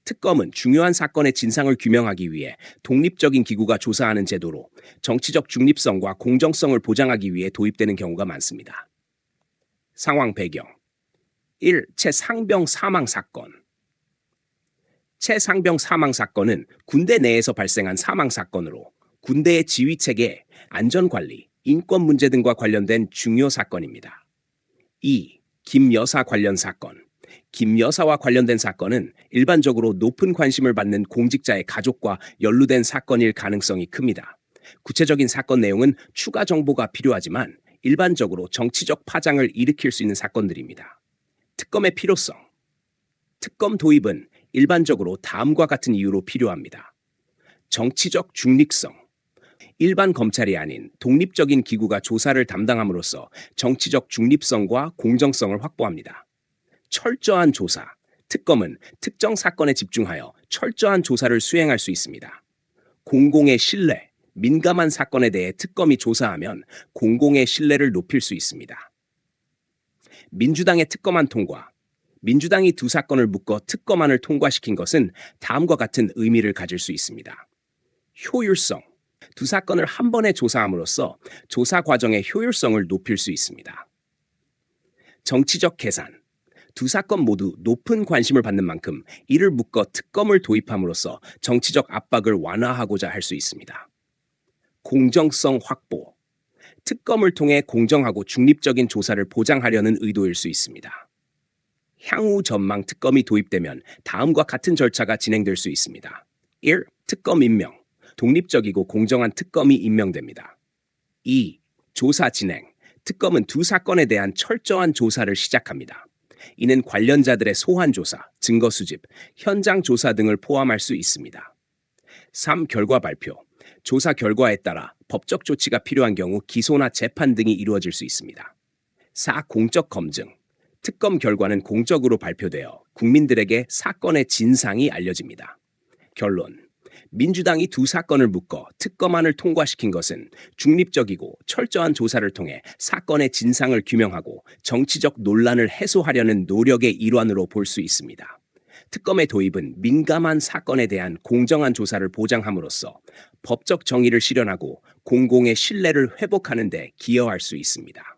특검은 중요한 사건의 진상을 규명하기 위해 독립적인 기구가 조사하는 제도로 정치적 중립성과 공정성을 보장하기 위해 도입되는 경우가 많습니다. 상황 배경 1. 최상병 사망 사건. 최상병 사망 사건은 군대 내에서 발생한 사망 사건으로 군대의 지휘체계, 안전관리, 인권 문제 등과 관련된 중요 사건입니다. 2. 김 여사 관련 사건. 김 여사와 관련된 사건은 일반적으로 높은 관심을 받는 공직자의 가족과 연루된 사건일 가능성이 큽니다. 구체적인 사건 내용은 추가 정보가 필요하지만 일반적으로 정치적 파장을 일으킬 수 있는 사건들입니다. 특검의 필요성. 특검 도입은 일반적으로 다음과 같은 이유로 필요합니다. 정치적 중립성. 일반 검찰이 아닌 독립적인 기구가 조사를 담당함으로써 정치적 중립성과 공정성을 확보합니다. 철저한 조사. 특검은 특정 사건에 집중하여 철저한 조사를 수행할 수 있습니다. 공공의 신뢰. 민감한 사건에 대해 특검이 조사하면 공공의 신뢰를 높일 수 있습니다. 민주당의 특검안 통과. 민주당이 두 사건을 묶어 특검안을 통과시킨 것은 다음과 같은 의미를 가질 수 있습니다. 효율성. 두 사건을 한 번에 조사함으로써 조사 과정의 효율성을 높일 수 있습니다. 정치적 계산. 두 사건 모두 높은 관심을 받는 만큼 이를 묶어 특검을 도입함으로써 정치적 압박을 완화하고자 할 수 있습니다. 공정성 확보. 특검을 통해 공정하고 중립적인 조사를 보장하려는 의도일 수 있습니다. 향후 전망 특검이 도입되면 다음과 같은 절차가 진행될 수 있습니다. 1. 특검 임명. 독립적이고 공정한 특검이 임명됩니다. 2. 조사 진행. 특검은 두 사건에 대한 철저한 조사를 시작합니다. 이는 관련자들의 소환 조사, 증거 수집, 현장 조사 등을 포함할 수 있습니다. 3. 결과 발표. 조사 결과에 따라 법적 조치가 필요한 경우 기소나 재판 등이 이루어질 수 있습니다. 4. 공적 검증. 특검 결과는 공적으로 발표되어 국민들에게 사건의 진상이 알려집니다. 결론. 민주당이 두 사건을 묶어 특검안을 통과시킨 것은 중립적이고 철저한 조사를 통해 사건의 진상을 규명하고 정치적 논란을 해소하려는 노력의 일환으로 볼 수 있습니다. 특검의 도입은 민감한 사건에 대한 공정한 조사를 보장함으로써 법적 정의를 실현하고 공공의 신뢰를 회복하는 데 기여할 수 있습니다.